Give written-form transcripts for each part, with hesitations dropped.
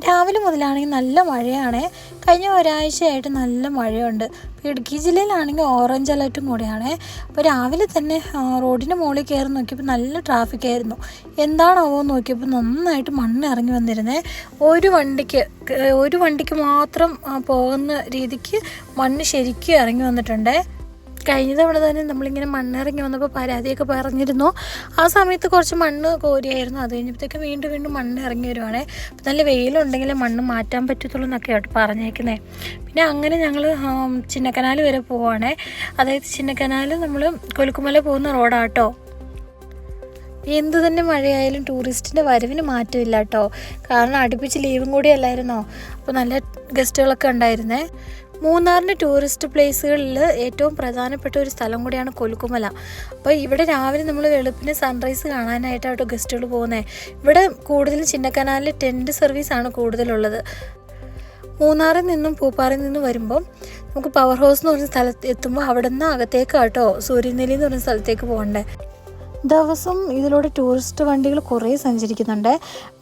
രാവിലെ മുതലാണെങ്കിൽ നല്ല മഴയാണ്. കഴിഞ്ഞ ഒരാഴ്ചയായിട്ട് നല്ല മഴയുണ്ട്. ഇടുക്കി ജില്ലയിലാണെങ്കിൽ ഓറഞ്ച് അലർട്ടും കൂടെയാണ്. അപ്പോൾ രാവിലെ തന്നെ റോഡിൻ്റെ മുകളിൽ കയറി നോക്കിയപ്പോൾ നല്ല ട്രാഫിക്കായിരുന്നു. എന്താണാവോ നോക്കിയപ്പോൾ നന്നായിട്ട് മണ്ണ് ഇറങ്ങി വന്നിരുന്നേ. ഒരു വണ്ടിക്ക് മാത്രം പോകുന്ന രീതിക്ക് മണ്ണ് ശരിക്കും ഇറങ്ങി വന്നിട്ടുണ്ട്. കഴിഞ്ഞ തവണ തന്നെ നമ്മളിങ്ങനെ മണ്ണിറങ്ങി വന്നപ്പോൾ പരാതിയൊക്കെ പറഞ്ഞിരുന്നു. ആ സമയത്ത് കുറച്ച് മണ്ണ് കോരിയായിരുന്നു. അത് കഴിഞ്ഞപ്പോഴത്തേക്ക് വീണ്ടും മണ്ണ് ഇറങ്ങി വരുവാണേ. അപ്പോൾ നല്ല വെയിലുണ്ടെങ്കിൽ മണ്ണ് മാറ്റാൻ പറ്റത്തുള്ളൂ എന്നൊക്കെ ആയിട്ട് പറഞ്ഞേക്കുന്നത്. പിന്നെ അങ്ങനെ ഞങ്ങൾ ചിന്നക്കനാൽ വരെ പോവുകയാണേ. അതായത് ചിന്നക്കനാൽ നമ്മൾ കൊലുക്കുമല പോകുന്ന റോഡാട്ടോ. എന്തു തന്നെ മഴയായാലും ടൂറിസ്റ്റിൻ്റെ വരവിന് മാറ്റമില്ല കേട്ടോ. കാരണം അടുപ്പിച്ച് ലീവും കൂടി അല്ലായിരുന്നോ. അപ്പോൾ നല്ല ഗസ്റ്റുകളൊക്കെ ഉണ്ടായിരുന്നേ. മൂന്നാറിൻ്റെ ടൂറിസ്റ്റ് പ്ലേസുകളിൽ ഏറ്റവും പ്രധാനപ്പെട്ട ഒരു സ്ഥലം കൂടിയാണ് കൊലുക്കുമല. അപ്പോൾ ഇവിടെ രാവിലെ നമ്മൾ വെളുപ്പിന് സൺറൈസ് കാണാനായിട്ടാട്ടോ ഗസ്റ്റുകൾ പോകുന്നത്. ഇവിടെ കൂടുതലും ചിന്നക്കനാലിൽ ടെൻറ്റ് സർവീസാണ് കൂടുതലുള്ളത്. മൂന്നാറിൽ നിന്നും പൂപ്പാറയിൽ നിന്നും വരുമ്പം നമുക്ക് പവർ ഹൗസ് എന്ന് പറഞ്ഞ സ്ഥലത്ത് എത്തുമ്പോൾ അവിടെ നിന്ന് അകത്തേക്കാട്ടോ സൂര്യനെല്ലി എന്ന് പറഞ്ഞ സ്ഥലത്തേക്ക് പോകണ്ടേ. ദിവസം ഇതിലൂടെ ടൂറിസ്റ്റ് വണ്ടികൾ കുറേ സഞ്ചരിക്കുന്നുണ്ട്.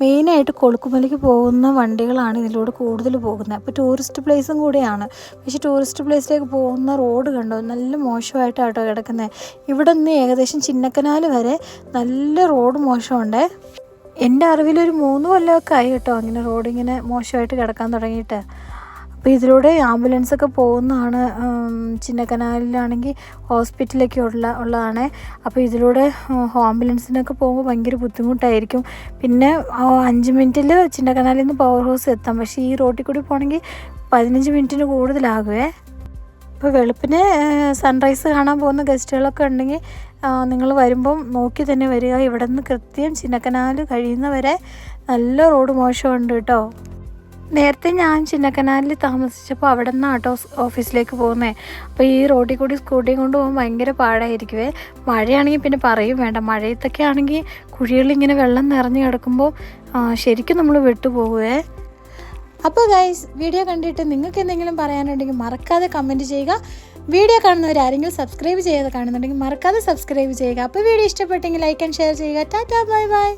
മെയിനായിട്ട് കൊളുക്കുമലയ്ക്ക് പോകുന്ന വണ്ടികളാണ് ഇതിലൂടെ കൂടുതൽ പോകുന്നത്. അപ്പോൾ ടൂറിസ്റ്റ് പ്ലേസും കൂടിയാണ്. പക്ഷേ ടൂറിസ്റ്റ് പ്ലേസിലേക്ക് പോകുന്ന റോഡ് കണ്ടോ നല്ല മോശമായിട്ടാട്ടോ കിടക്കുന്നത്. ഇവിടെ നിന്ന് ഏകദേശം ചിന്നക്കനാൽ വരെ നല്ല റോഡ് മോശമുണ്ട്. എൻ്റെ അറിവിലൊരു 3 കൊല്ലമൊക്കെ ആയി കേട്ടോ അങ്ങനെ റോഡിങ്ങനെ മോശമായിട്ട് കിടക്കാൻ തുടങ്ങിയിട്ട്. അപ്പോൾ ഇതിലൂടെ ആംബുലൻസൊക്കെ പോകുന്നതാണ്. ചിന്നക്കനാലിലാണെങ്കിൽ ഹോസ്പിറ്റലൊക്കെ ഉള്ളതാണ്. അപ്പോൾ ഇതിലൂടെ ആംബുലൻസിനൊക്കെ പോകുമ്പോൾ ഭയങ്കര ബുദ്ധിമുട്ടായിരിക്കും. പിന്നെ 5 മിനിറ്റിൽ ചിന്നക്കനാലിൽ നിന്ന് പവർ ഹൗസ് എത്താം. പക്ഷേ ഈ റോഡിൽ കൂടി പോകണമെങ്കിൽ 15 മിനിറ്റിന് കൂടുതലാകുമേ. അപ്പോൾ വെളുപ്പിന് സൺറൈസ് കാണാൻ പോകുന്ന ഗസ്റ്റുകളൊക്കെ ഉണ്ടെങ്കിൽ നിങ്ങൾ വരുമ്പം നോക്കി തന്നെ വരിക. ഇവിടെ നിന്ന് കൃത്യം ചിന്നക്കനാൽ കഴിയുന്നവരെ നല്ല റോഡ് മോശമുണ്ട് കേട്ടോ. നേരത്തെ ഞാൻ ചിന്നക്കനാലിൽ താമസിച്ചപ്പോൾ അവിടെ നിന്നാണ് കേട്ടോ ഓഫീസിലേക്ക് പോകുന്നത്. അപ്പോൾ ഈ റോഡിൽ കൂടി സ്കൂട്ടിയും കൊണ്ട് പോകുമ്പോൾ ഭയങ്കര പാടായിരിക്കുമേ. മഴയാണെങ്കിൽ പിന്നെ പറയും വേണ്ട. മഴയത്തൊക്കെ ആണെങ്കിൽ കുഴികളിങ്ങനെ വെള്ളം നിറഞ്ഞ് കിടക്കുമ്പോൾ ശരിക്കും നമ്മൾ വിട്ടുപോകുവേ. അപ്പോൾ ഗൈസ്, വീഡിയോ കണ്ടിട്ട് നിങ്ങൾക്ക് എന്തെങ്കിലും പറയാനുണ്ടെങ്കിൽ മറക്കാതെ കമൻറ്റ് ചെയ്യുക. വീഡിയോ കാണുന്നവരാരെങ്കിലും സബ്സ്ക്രൈബ് ചെയ്യാതെ കാണുന്നുണ്ടെങ്കിൽ മറക്കാതെ സബ്സ്ക്രൈബ് ചെയ്യുക. അപ്പോൾ വീഡിയോ ഇഷ്ടപ്പെട്ടെങ്കിൽ ലൈക്ക് ആൻഡ് ഷെയർ ചെയ്യുക. Tata, bye bye.